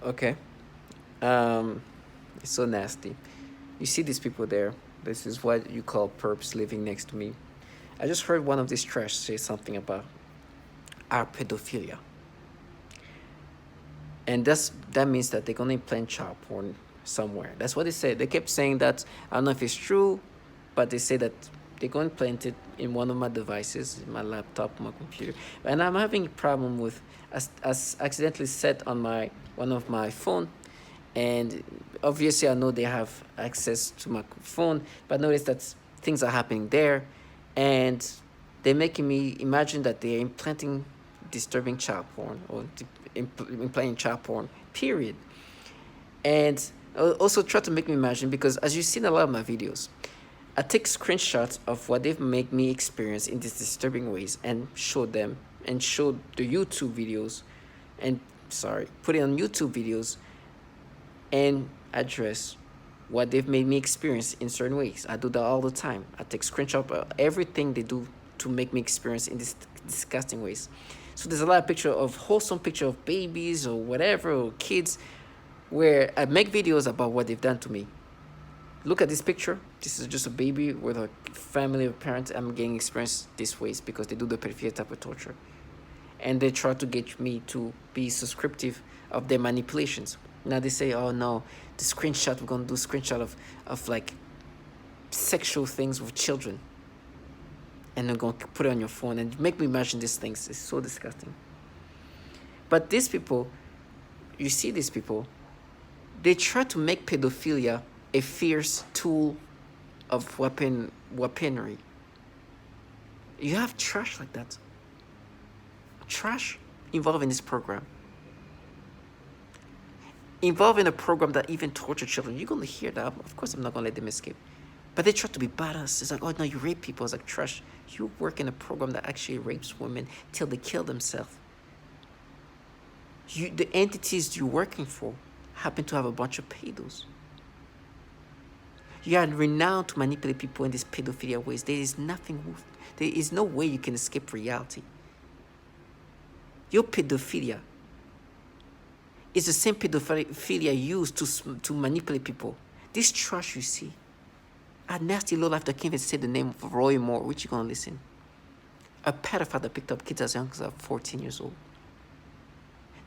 Okay. It's so nasty. You see these people there. This is what you call perps living next to me. I just heard one of these trash say something about our pedophilia, and that means that they're gonna implant child porn somewhere. That's what they said. They kept saying that. I don't know if it's true, but they say that they're going to plant it in one of my devices, my laptop, my computer. And I'm having a problem with as accidentally set on my one of my phone, and obviously I know they have access to my phone, but notice that things are happening there, and they're making me imagine that they're implanting disturbing child porn or implanting child porn. Period. And also try to make me imagine, because as you've seen a lot of my videos, I take screenshots of what they've made me experience in these disturbing ways and show them, and show the YouTube videos, and put it on YouTube videos and address what they've made me experience in certain ways. I do that all the time. I take screenshot of everything they do to make me experience in these disgusting ways. So there's a lot of picture of wholesome picture of babies or whatever, or kids, where I make videos about what they've done to me. Look at this picture. This is just a baby with a family of parents. I'm getting experience these ways because they do the pedophilia type of torture. And they try to get me to be subscriptive of their manipulations. Now they say, oh no, the screenshot, we're going to do screenshot of like sexual things with children. And they're going to put it on your phone and make me imagine these things. It's so disgusting. But these people, you see these people, they try to make pedophilia a fierce tool of weaponry. You have trash like that. Trash involved in this program. Involved in a program that even torture children. You're going to hear that. Of course, I'm not going to let them escape. But they try to be badass. It's like, oh no, you rape people. It's like, trash. You work in a program that actually rapes women till they kill themselves. The entities you're working for happen to have a bunch of pedos. You are renowned to manipulate people in these pedophilia ways. There is no way you can escape reality. Your pedophilia is the same pedophilia used to manipulate people. This trash you see, a nasty lowlife that can't even say the name of Roy Moore, which you're going to listen. A pedophile that picked up kids as young as 14 years old.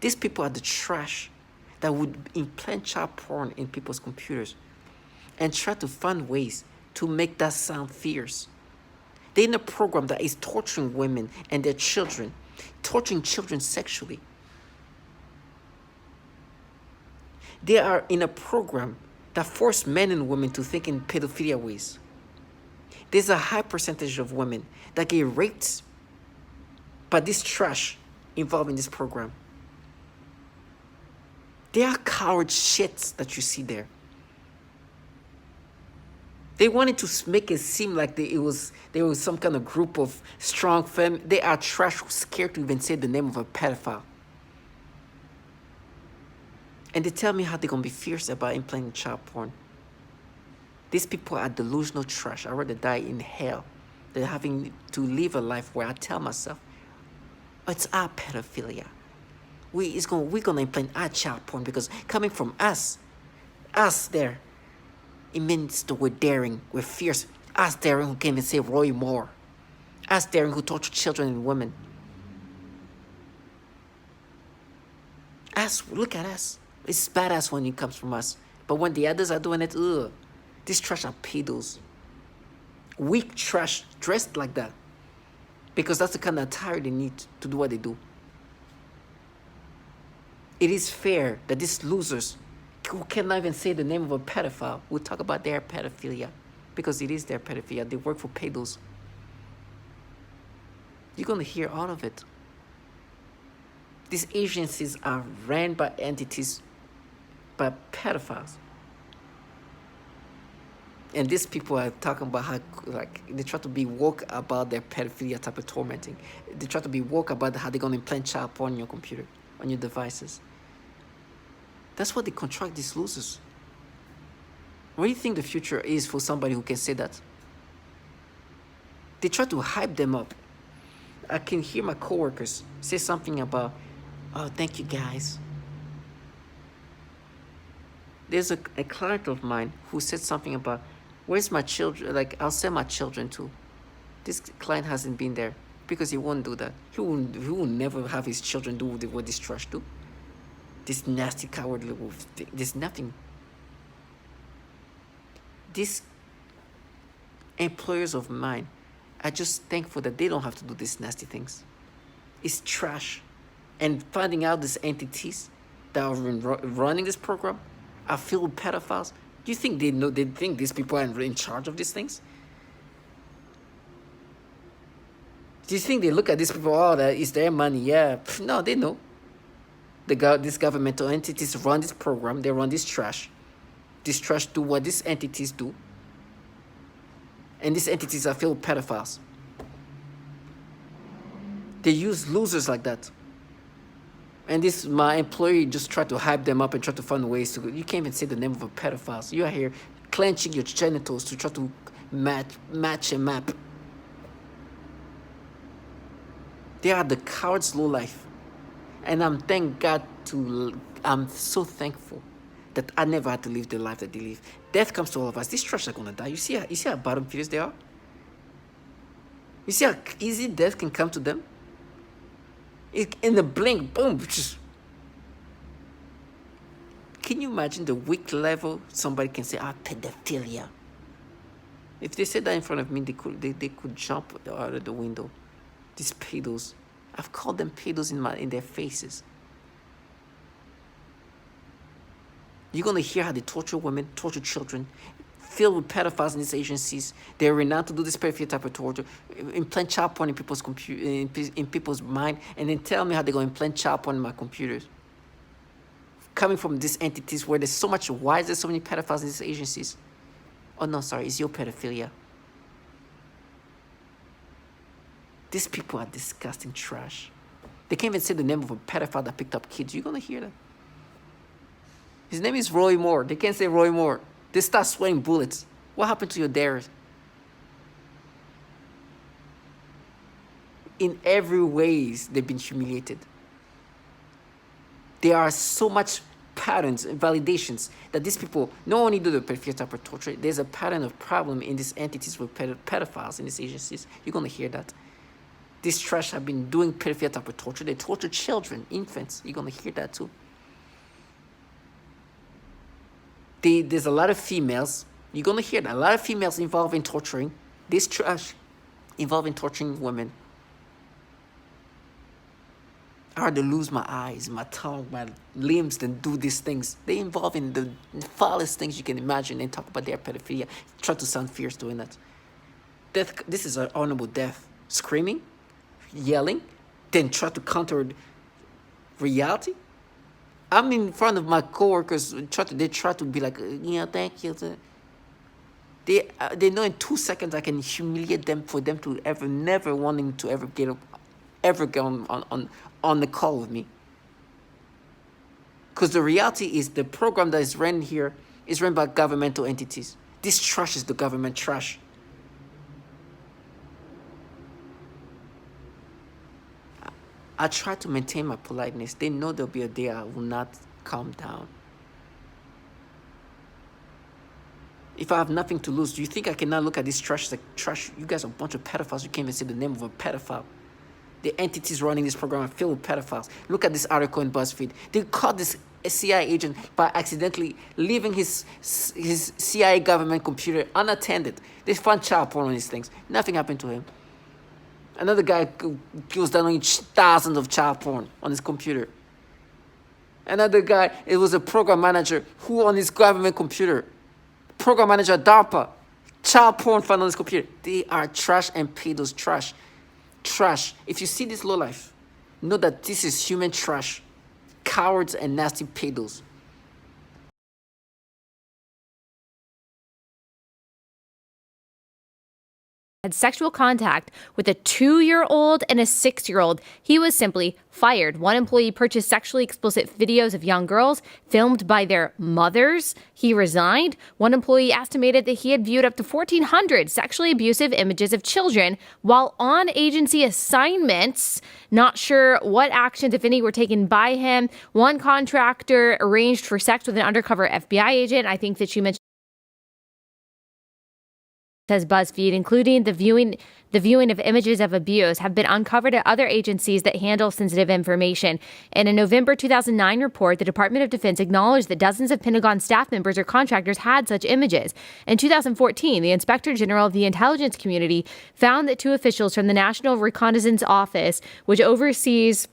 These people are the trash that would implant child porn in people's computers and try to find ways to make that sound fierce. They're in a program that is torturing women and their children, torturing children sexually. They are in a program that forces men and women to think in pedophilia ways. There's a high percentage of women that get raped by this trash involved in this program. They are coward shits that you see there. They wanted to make it seem like there was some kind of group of strong femme. They are trash, scared to even say the name of a pedophile. And they tell me how they're going to be fierce about implanting child porn. These people are delusional trash. I'd rather die in hell than having to live a life where I tell myself, oh, it's our pedophilia. We're going to implant our child porn because coming from us there, it means that we're daring, we're fierce. Us daring who can't even say Roy Moore. Us daring who torture children and women. Look at us. It's badass when it comes from us. But when the others are doing it, ugh. These trash are pedos. Weak trash dressed like that. Because that's the kind of attire they need to do what they do. It is fair that these losers who cannot even say the name of a pedophile will talk about their pedophilia. Because it is their pedophilia. They work for pedos. You're going to hear all of it. These agencies are ran by entities, by pedophiles. And these people are talking about how, like, they try to be woke about their pedophilia type of tormenting. They try to be woke about how they're going to implant child porn on your computer, on your devices. That's what they contract these losers. What do you think the future is for somebody who can say that? They try to hype them up. I can hear my coworkers say something about, oh, thank you guys. There's a client of mine who said something about, where's my children? Like, I'll send my children to. This client hasn't been there because he won't do that. He will never have his children do what this trash do. This nasty cowardly wolf. There's nothing. These employers of mine are just thankful that they don't have to do these nasty things. It's trash. And finding out these entities that are running this program are filled with pedophiles. Do you think they know? They think these people are in charge of these things? Do you think they look at these people? Oh, that is their money. Yeah, no, they know. These governmental entities run this program. They run this trash. This trash do what these entities do. And these entities are filled with pedophiles. They use losers like that. And this, my employee just tried to hype them up and try to find ways to. You can't even say the name of a pedophile. So you are here clenching your genitals to try to match and map. They are the cowards low life. And I'm so thankful that I never had to live the life that they live. Death comes to all of us. These trash are gonna die. You see how bottom feeders they are? You see how easy death can come to them? In the blink, boom. Just. Can you imagine the weak level somebody can say, pedophilia? If they said that in front of me, they could jump out of the window. These pedos. I've called them pedos in their faces. You're gonna hear how they torture women, torture children, filled with pedophiles in these agencies. They're renowned to do this perfect type of torture, implant child porn in people's in people's mind, and then tell me how they're gonna implant child porn in my computers. Coming from these entities where there's so much, why is there so many pedophiles in these agencies? Oh no, sorry, it's your pedophilia. These people are disgusting trash. They can't even say the name of a pedophile that picked up kids. You're gonna hear that. His name is Roy Moore. They can't say Roy Moore. They start sweating bullets. What happened to your dares? In every ways, they've been humiliated. There are so much patterns and validations that these people not only do the pedophilia type of torture, there's a pattern of problem in these entities with pedophiles in these agencies. You're gonna hear that. These trash have been doing pedophilia type of torture. They torture children, infants. You're gonna hear that too. There's a lot of females. You're gonna hear that. A lot of females involved in torturing. This trash involved in torturing women. I had to lose my eyes, my tongue, my limbs, and do these things. They involve in the foulest things you can imagine and talk about their pedophilia. Try to sound fierce doing that. Death. This is an honorable death. Screaming, yelling, then try to counter reality. I'm in front of my coworkers. They try to be like, thank you. They know in 2 seconds I can humiliate them for them to never wanting to ever get on the call with me. Because the reality is the program that is run here is run by governmental entities. This trash is the government trash. I try to maintain my politeness. They know there'll be a day I will not calm down. If I have nothing to lose, do you think I cannot look at this trash like trash? You guys are a bunch of pedophiles. You can't even say the name of a pedophile. The entities running this program are filled with pedophiles. Look at this article in BuzzFeed. They caught this CIA agent by accidentally leaving his CIA government computer unattended. They found child porn on these things. Nothing happened to him. Another guy was downloading thousands of child porn on his computer. Another guy, it was a program manager who on his government computer, program manager at DARPA, child porn found on his computer. They are trash and pedos trash. Trash. If you see this lowlife, know that this is human trash. Cowards and nasty pedos. had sexual contact with a 2-year-old and a 6-year-old, he was simply fired. One employee purchased sexually explicit videos of young girls filmed by their mothers. He resigned. One employee estimated that he had viewed up to 1,400 sexually abusive images of children while on agency assignments. Not sure what actions, if any, were taken by him. One contractor arranged for sex with an undercover FBI agent. I think that you mentioned, says BuzzFeed, including the viewing of images of abuse, have been uncovered at other agencies that handle sensitive information. In a November 2009 report, the Department of Defense acknowledged that dozens of Pentagon staff members or contractors had such images. In 2014, the Inspector General of the Intelligence Community found that 2 officials from the National Reconnaissance Office, which oversees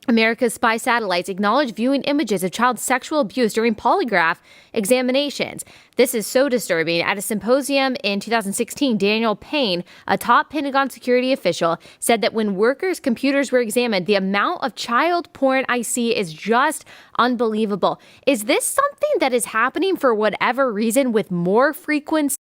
America's spy satellites, acknowledged viewing images of child sexual abuse during polygraph examinations. This is so disturbing. At a symposium in 2016, Daniel Payne, a top Pentagon security official, said that when workers' computers were examined, the amount of child porn I see is just unbelievable. Is this something that is happening for whatever reason with more frequency?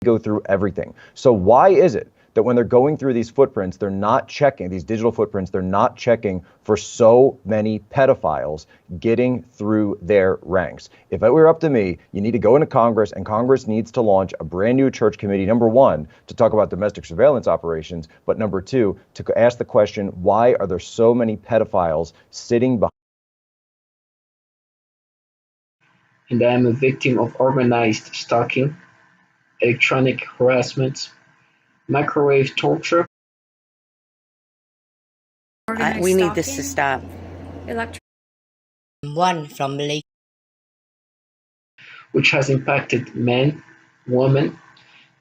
Go through everything. So why is it that when they're going through these footprints, they're not checking these digital footprints, they're not checking for so many pedophiles getting through their ranks? If it were up to me, you need to go into Congress, and Congress needs to launch a brand new church committee, number one, to talk about domestic surveillance operations, but number two, to ask the question, why are there so many pedophiles sitting behind? And I am a victim of organized stalking, electronic harassment, microwave torture. We need this to stop. One from Malaysia. Which has impacted men, women,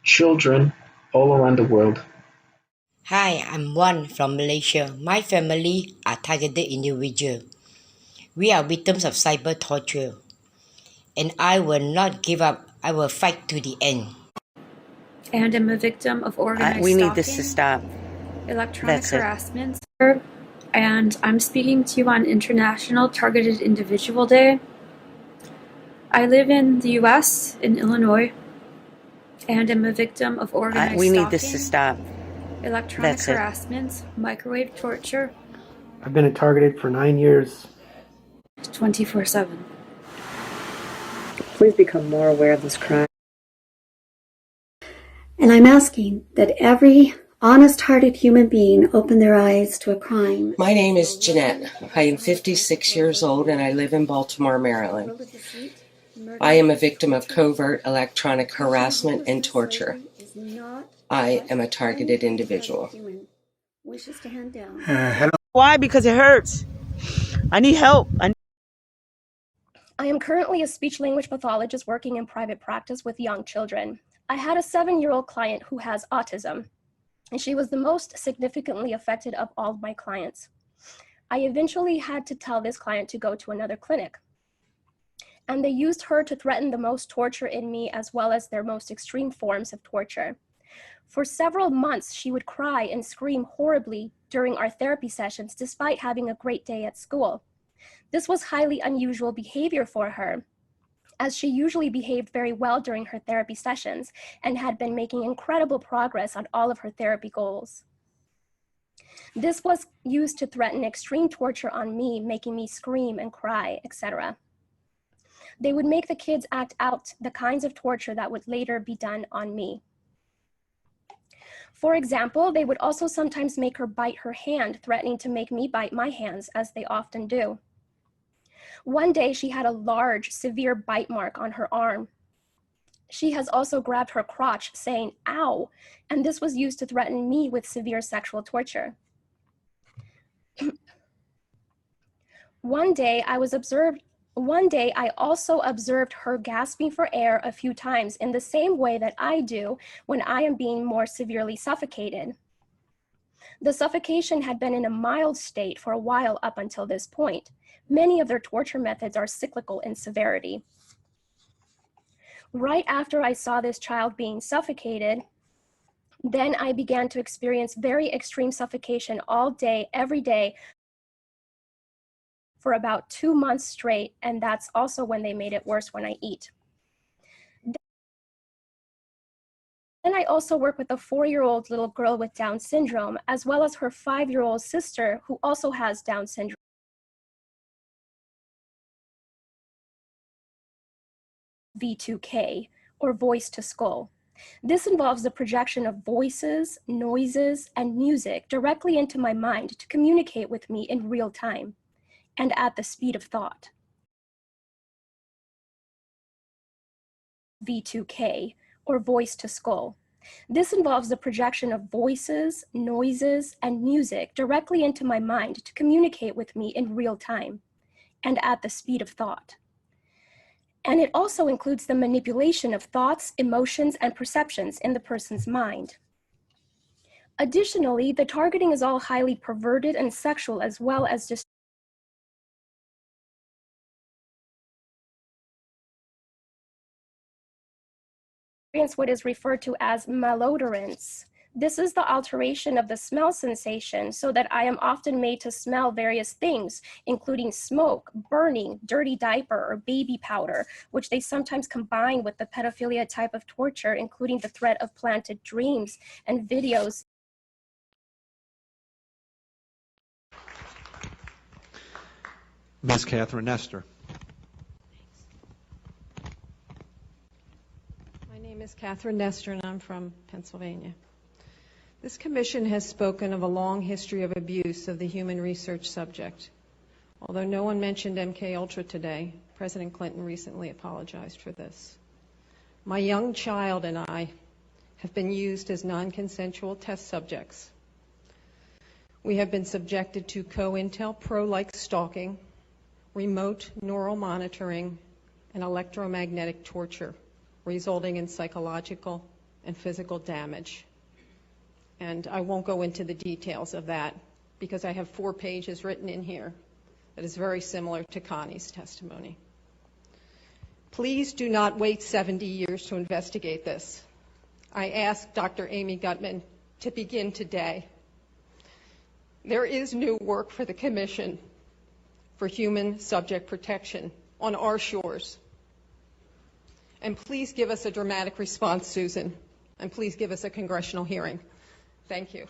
children all around the world. Hi, I'm One from Malaysia. My family are targeted individuals. We are victims of cyber torture. And I will not give up. I will fight to the end. And I'm a victim of organized We stalking, need this to stop. electronic That's it. harassment. And I'm speaking to you on International Targeted Individual Day. I live in the U.S., in Illinois, and I'm a victim of organized We stalking, need this to stop. electronic That's it. harassment, microwave torture, I've been targeted for 9 years. 24/7. Please become more aware of this crime. And I'm asking that every honest-hearted human being open their eyes to a crime. My name is Jeanette. I am 56 years old and I live in Baltimore, Maryland. I am a victim of covert electronic harassment and torture. I am a targeted individual. Why? Because it hurts. I need help. I am currently a speech-language pathologist working in private practice with young children. I had a 7-year-old client who has autism, and she was the most significantly affected of all of my clients. I eventually had to tell this client to go to another clinic, and they used her to threaten the most torture in me as well as their most extreme forms of torture. For several months, she would cry and scream horribly during our therapy sessions despite having a great day at school. This was highly unusual behavior for her, as she usually behaved very well during her therapy sessions and had been making incredible progress on all of her therapy goals. This was used to threaten extreme torture on me, making me scream and cry, etc. They would make the kids act out the kinds of torture that would later be done on me. For example, they would also sometimes make her bite her hand, threatening to make me bite my hands, as they often do. One day, she had a large, severe bite mark on her arm. She has also grabbed her crotch, saying, "Ow," and this was used to threaten me with severe sexual torture. One day, I also observed her gasping for air a few times in the same way that I do when I am being more severely suffocated. The suffocation had been in a mild state for a while up until this point. Many of their torture methods are cyclical in severity. Right after I saw this child being suffocated, then I began to experience very extreme suffocation all day, every day, for about 2 months straight, and that's also when they made it worse when I eat. Then I also work with a 4-year-old little girl with Down syndrome, as well as her 5-year-old sister who also has Down syndrome. V2K, or voice to skull. This involves the projection of voices, noises, and music directly into my mind to communicate with me in real time and at the speed of thought. V2K, or voice to skull. This involves the projection of voices, noises, and music directly into my mind to communicate with me in real time and at the speed of thought. And it also includes the manipulation of thoughts, emotions, and perceptions in the person's mind. Additionally, the targeting is all highly perverted and sexual, as well as just what is referred to as malodorance. This is the alteration of the smell sensation so that I am often made to smell various things, including smoke, burning, dirty diaper, or baby powder, which they sometimes combine with the pedophilia type of torture, including the threat of planted dreams and videos. Ms. Catherine Nestor. My name is Catherine Nestor, and I'm from Pennsylvania. This commission has spoken of a long history of abuse of the human research subject. Although no one mentioned MKUltra today, President Clinton recently apologized for this. My young child and I have been used as non-consensual test subjects. We have been subjected to COINTELPRO-like stalking, remote neural monitoring, and electromagnetic torture, resulting in psychological and physical damage. And I won't go into the details of that because I have 4 pages written in here that is very similar to Connie's testimony. Please do not wait 70 years to investigate this. I ask Dr. Amy Gutman to begin today. There is new work for the Commission for Human Subject Protection on our shores. And please give us a dramatic response, Susan, and please give us a congressional hearing. Thank you.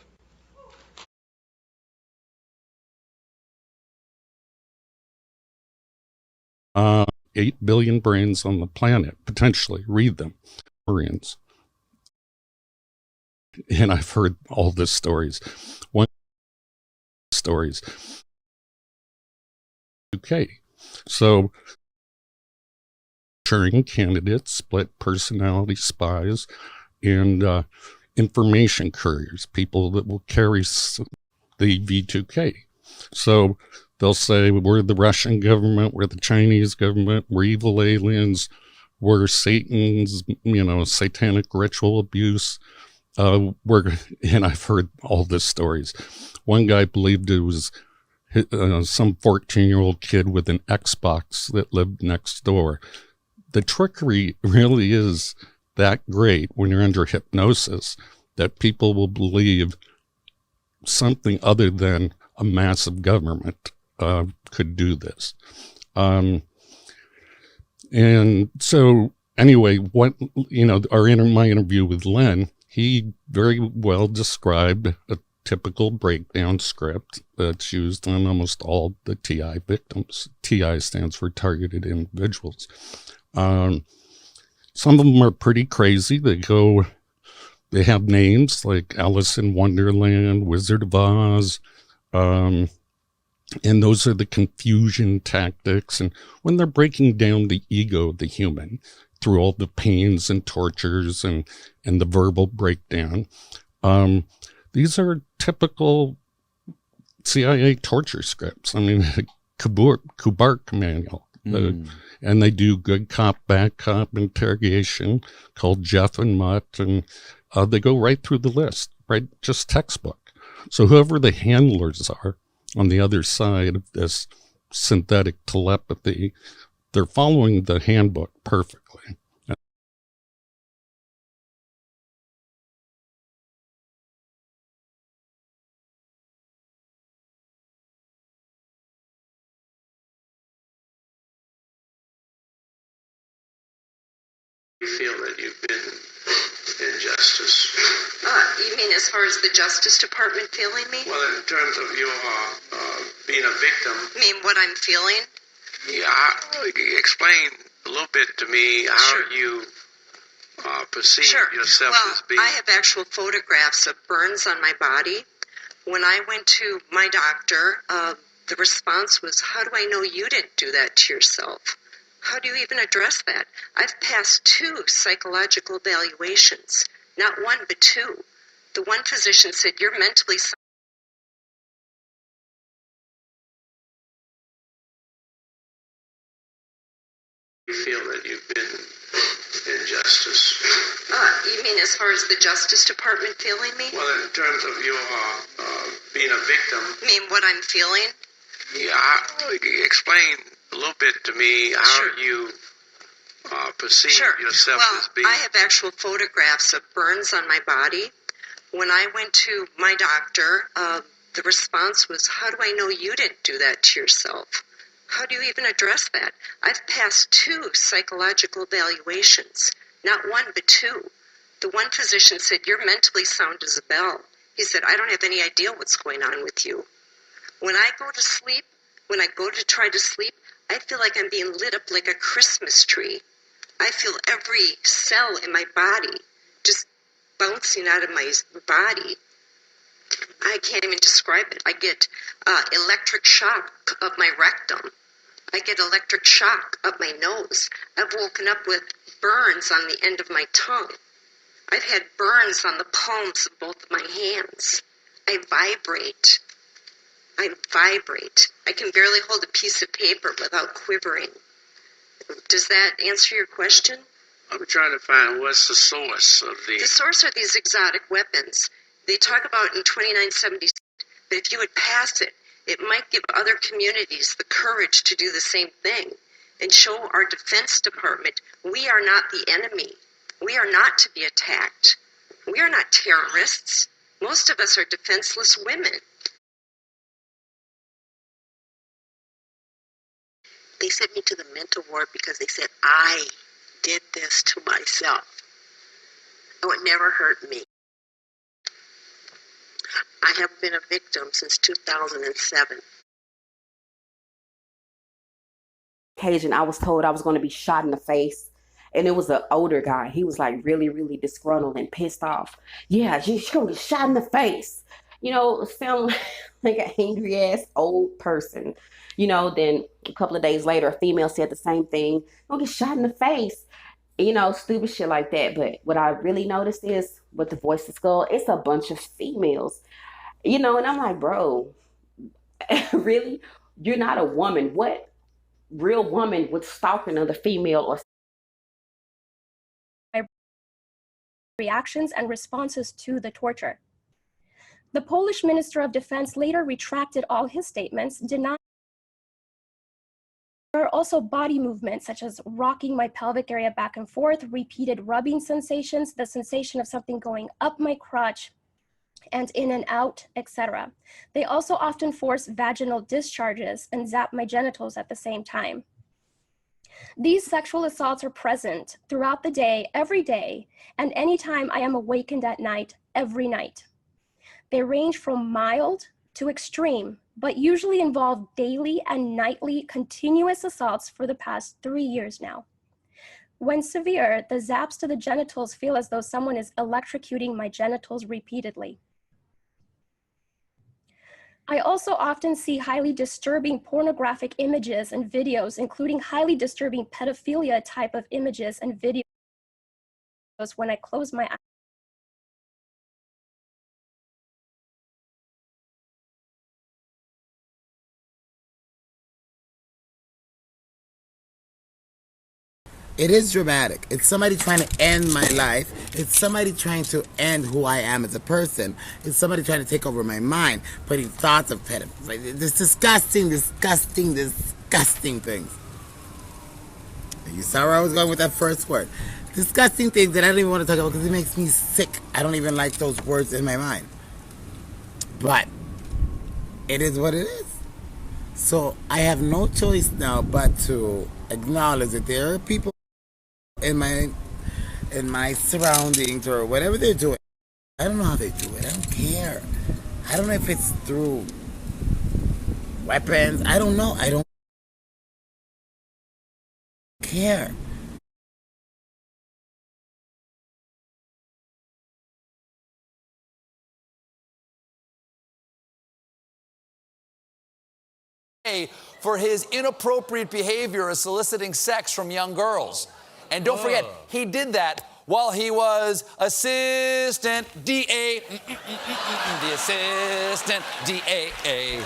8 billion brains on the planet, potentially. Read them. Marines. And I've heard all the stories. Okay. So, Turing candidates, split personality spies, and information couriers, people that will carry the V2K. So they'll say, we're the Russian government, we're the Chinese government, we're evil aliens, we're Satan's, satanic ritual abuse. And I've heard all the stories. One guy believed it was some 14-year-old kid with an Xbox that lived next door. The trickery really is that great when you're under hypnosis that people will believe something other than a massive government could do this. And so anyway, my interview with Len, he very well described a typical breakdown script that's used on almost all the TI victims. TI stands for targeted individuals. Some of them are pretty crazy. They have names like Alice in Wonderland, Wizard of Oz, and those are the confusion tactics. And when they're breaking down the ego of the human through all the pains and tortures and the verbal breakdown, these are typical CIA torture scripts. I mean, Kubark manual. And they do good cop, bad cop interrogation called Jeff and Mutt, and they go right through the list, right? Just textbook. So whoever the handlers are on the other side of this synthetic telepathy, they're following the handbook perfectly. feel that you've been injustice? You mean as far as the Justice Department feeling me? Well, in terms of your being a victim. You mean what I'm feeling? Yeah, explain a little bit to me how you perceive yourself as being. I have actual photographs of burns on my body. When I went to my doctor, the response was, "How do I know you didn't do that to yourself? How do you even address that?" I've passed 2 psychological evaluations, not 1 but 2. The one physician said, "You're mentally sound." You feel that you've been injustice? You mean as far as the Justice Department feeling me? Well, in terms of your being a victim. You mean what I'm feeling? Yeah, explain a little bit to me how you perceive yourself as being. I have actual photographs of burns on my body. When I went to my doctor, the response was, "How do I know you didn't do that to yourself? How do you even address that?" I've passed 2 psychological evaluations, not 1 but 2. The one physician said, "You're mentally sound as a bell." He said, "I don't have any idea what's going on with you." When I go to sleep, when I go to try to sleep, I feel like I'm being lit up like a Christmas tree. I feel every cell in my body just bouncing out of my body. I can't even describe it. I get electric shock of my rectum. I get electric shock up my nose. I've woken up with burns on the end of my tongue. I've had burns on the palms of both of my hands. I vibrate. I can barely hold a piece of paper without quivering. Does that answer your question? I'm trying to find what's the source of the... The source are these exotic weapons. They talk about in 2976 that if you would pass it, it might give other communities the courage to do the same thing and show our Defense Department we are not the enemy. We are not to be attacked. We are not terrorists. Most of us are defenseless women. They sent me to the mental ward because they said I did this to myself. It would never hurt me. I have been a victim since 2007. Occasion, I was told I was going to be shot in the face. And it was an older guy. He was like really, really disgruntled and pissed off. "Yeah, you're going to get shot in the face." Sound like an angry ass old person. Then a couple of days later, a female said the same thing. "Don't get shot in the face." Stupid shit like that. But what I really noticed is with the Voice of Skull, it's a bunch of females. And I'm like, bro, really? You're not a woman. What real woman would stalk another female or reactions and responses to the torture? The Polish Minister of Defense later retracted all his statements, denying. There are also body movements such as rocking my pelvic area back and forth, repeated rubbing sensations, the sensation of something going up my crotch and in and out, etc. They also often force vaginal discharges and zap my genitals at the same time. These sexual assaults are present throughout the day, every day, and anytime I am awakened at night, every night. They range from mild to extreme, but usually involve daily and nightly continuous assaults for the past 3 years now. When severe, the zaps to the genitals feel as though someone is electrocuting my genitals repeatedly. I also often see highly disturbing pornographic images and videos, including highly disturbing pedophilia type of images and videos when I close my eyes. It is dramatic. It's somebody trying to end my life. It's somebody trying to end who I am as a person. It's somebody trying to take over my mind, putting thoughts of pedophilia. This disgusting things. You saw where I was going with that first word. Disgusting things that I don't even want to talk about because it makes me sick. I don't even like those words in my mind. But it is what it is. So I have no choice now but to acknowledge that there are people in my in my surroundings or whatever they're doing. I don't know how they do it. I don't care. I don't know if it's through weapons. I don't know. I don't care. For his inappropriate behavior of soliciting sex from young girls. And don't forget, he did that while he was assistant DA. The assistant DA.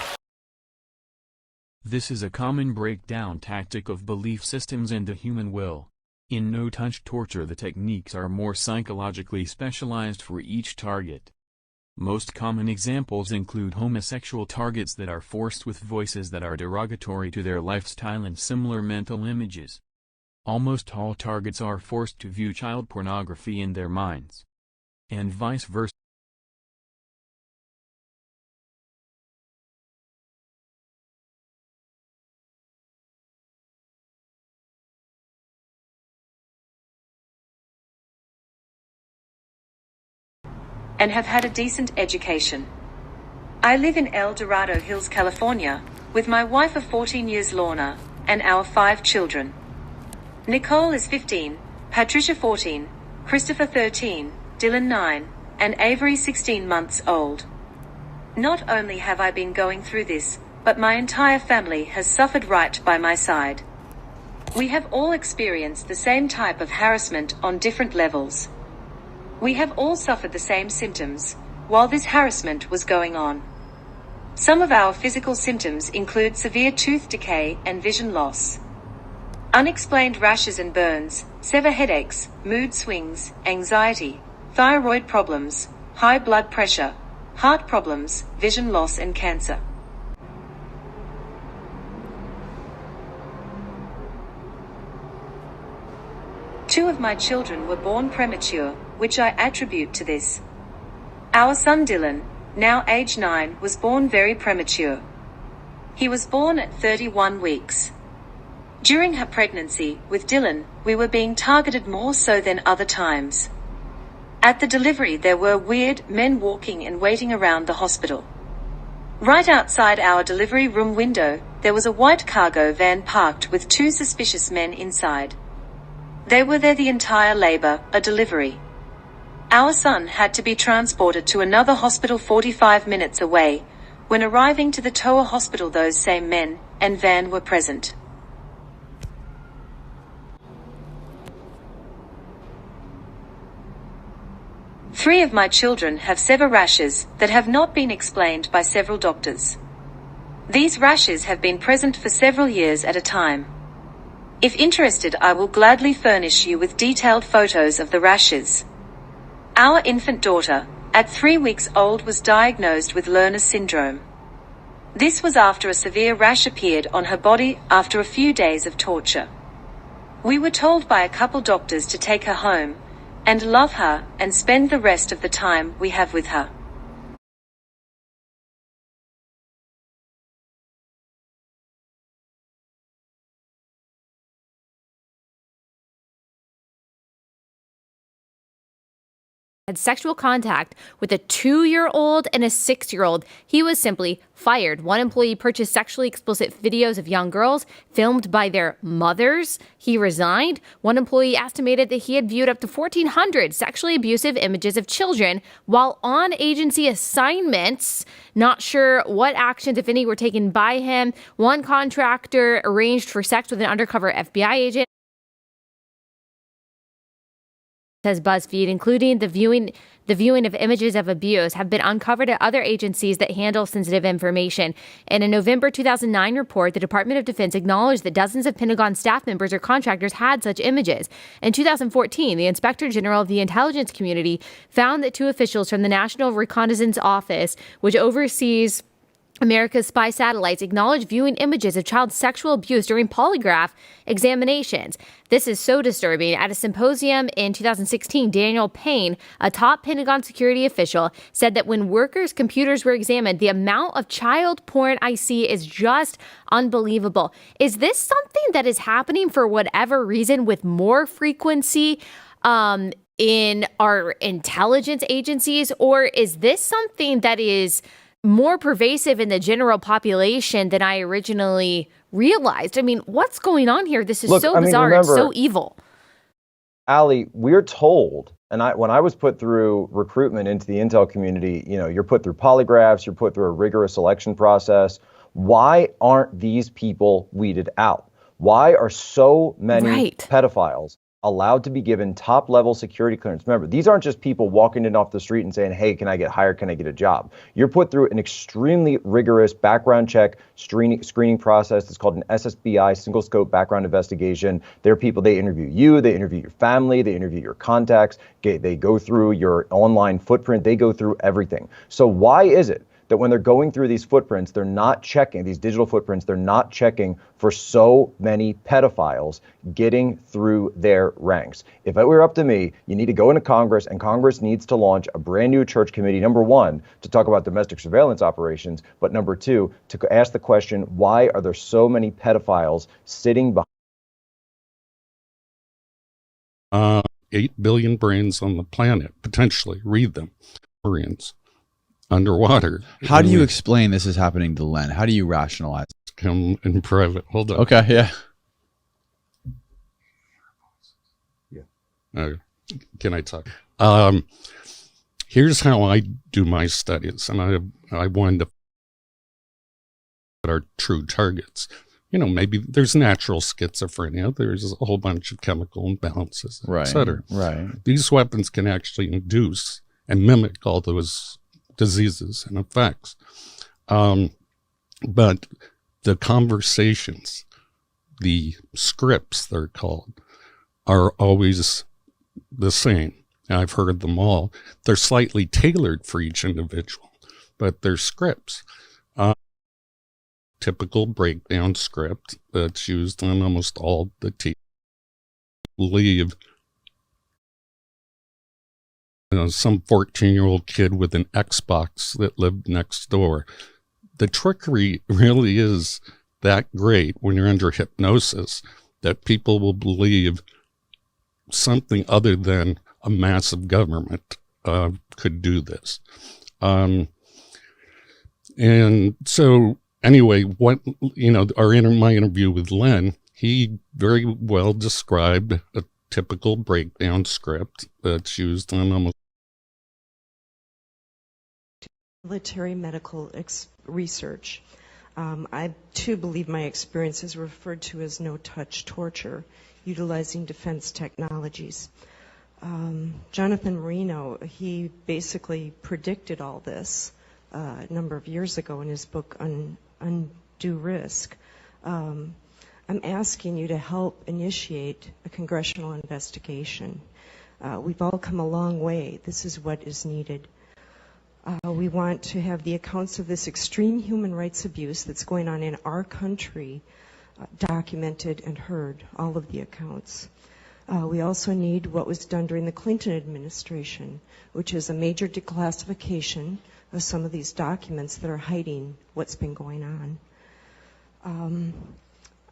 This is a common breakdown tactic of belief systems and the human will. In no-touch torture, the techniques are more psychologically specialized for each target. Most common examples include homosexual targets that are forced with voices that are derogatory to their lifestyle and similar mental images. Almost all targets are forced to view child pornography in their minds. And vice versa. And have had a decent education. I live in El Dorado Hills, California, with my wife of 14 years, Lorna, and our 5 children. Nicole is 15, Patricia 14, Christopher 13, Dylan 9, and Avery 16 months old. Not only have I been going through this, but my entire family has suffered right by my side. We have all experienced the same type of harassment on different levels. We have all suffered the same symptoms while this harassment was going on. Some of our physical symptoms include severe tooth decay and vision loss, unexplained rashes and burns, severe headaches, mood swings, anxiety, thyroid problems, high blood pressure, heart problems, vision loss, and cancer. Two of my children were born premature, which I attribute to this. Our son Dylan, now age 9, was born very premature. He was born at 31 weeks. During her pregnancy with Dylan, we were being targeted more so than other times. At the delivery, there were weird men walking and waiting around the hospital. Right outside our delivery room window, there was a white cargo van parked with 2 suspicious men inside. They were there the entire labor, a delivery. Our son had to be transported to another hospital 45 minutes away. When arriving to the Toa hospital, those same men and van were present. Three of my children have severe rashes that have not been explained by several doctors. These rashes have been present for several years at a time. If interested, I will gladly furnish you with detailed photos of the rashes. Our infant daughter, at 3 weeks old, was diagnosed with Lerner's syndrome. This was after a severe rash appeared on her body after a few days of torture. We were told by a couple doctors to take her home and love her and spend the rest of the time we have with her. Had sexual contact with a 2-year-old and a 6-year-old. He was simply fired. One employee purchased sexually explicit videos of young girls filmed by their mothers. He resigned. One employee estimated that he had viewed up to 1,400 sexually abusive images of children while on agency assignments. Not sure what actions, if any, were taken by him. One contractor arranged for sex with an undercover FBI agent, says BuzzFeed, including the viewing of images of abuse, have been uncovered at other agencies that handle sensitive information. In a November 2009 report, the Department of Defense acknowledged that dozens of Pentagon staff members or contractors had such images. In 2014, the Inspector General of the Intelligence Community found that 2 officials from the National Reconnaissance Office, which oversees America's spy satellites, acknowledged viewing images of child sexual abuse during polygraph examinations. This is so disturbing. At a symposium in 2016, Daniel Payne, a top Pentagon security official, said that when workers' computers were examined, the amount of child porn I see is just unbelievable. Is this something that is happening for whatever reason with more frequency? in our intelligence agencies, or is this something that is more pervasive in the general population than I originally realized? I mean, what's going on here? This is so bizarre. Remember, it's so evil. Allie, we're told, and when I was put through recruitment into the intel community, you're put through polygraphs, you're put through a rigorous selection process. Why aren't these people weeded out? Why are so many pedophiles allowed to be given top-level security clearance? Remember, these aren't just people walking in off the street and saying, hey, can I get hired? Can I get a job? You're put through an extremely rigorous background check screening process. It's called an SSBI, single scope background investigation. There are people, they interview you, they interview your family, they interview your contacts, they go through your online footprint, they go through everything. So why is it that when they're going through these footprints, they're not checking, these digital footprints, they're not checking for so many pedophiles getting through their ranks? If it were up to me, you need to go into Congress, and Congress needs to launch a brand new church committee, number one, to talk about domestic surveillance operations, but number two, to ask the question, why are there so many pedophiles sitting behind 8 billion brains on the planet, potentially. Read them. Marines. Underwater. How do you explain this is happening to Len? How do you rationalize it? Come in private. Hold on. Okay, yeah. Can I talk? Here's how I do my studies, and I wanted to are true targets. Maybe there's natural schizophrenia, there's a whole bunch of chemical imbalances, et cetera. Right. These weapons can actually induce and mimic all those diseases and effects. But the conversations, the scripts they're called, are always the same. I've heard them all. They're slightly tailored for each individual, but they're scripts. Typical breakdown script that's used on almost all the TV. Believe some 14-year-old kid with an Xbox that lived next door. The trickery really is that great when you're under hypnosis that people will believe something other than a massive government could do this. And so anyway, my interview with Len, he very well described a typical breakdown script that's used on almost military medical research. I too believe my experience is referred to as no-touch torture, utilizing defense technologies. Jonathan Marino, he basically predicted all this a number of years ago in his book Undue Risk. I'm asking you to help initiate a congressional investigation. We've all come a long way. This is what is needed. We want to have the accounts of this extreme human rights abuse that's going on in our country documented and heard, all of the accounts. We also need what was done during the Clinton administration, which is a major declassification of some of these documents that are hiding what's been going on.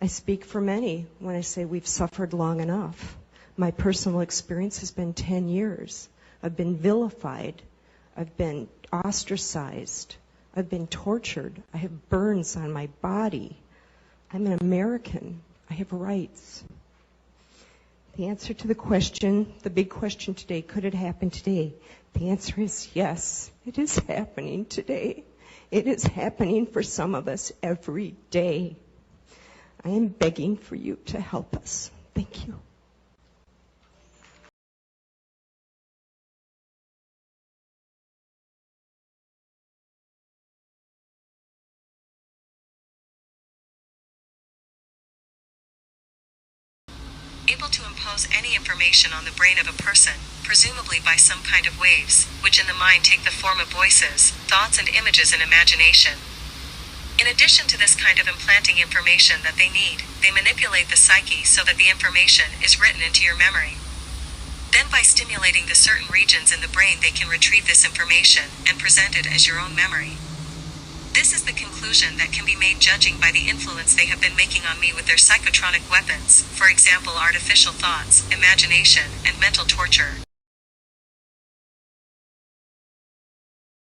I speak for many when I say we've suffered long enough. My personal experience has been 10 years. I've been vilified. I've been ostracized. I've been tortured. I have burns on my body. I'm an American. I have rights. The answer to the question, the big question today, could it happen today? The answer is yes, it is happening today. It is happening for some of us every day. I am begging for you to help us. Thank you. Able to impose any information on the brain of a person, presumably by some kind of waves, which in the mind take the form of voices, thoughts and images and imagination. In addition to this kind of implanting information that they need, they manipulate the psyche so that the information is written into your memory. Then by stimulating the certain regions in the brain they can retrieve this information and present it as your own memory. This is the conclusion that can be made judging by the influence they have been making on me with their psychotronic weapons, for example artificial thoughts, imagination, and mental torture.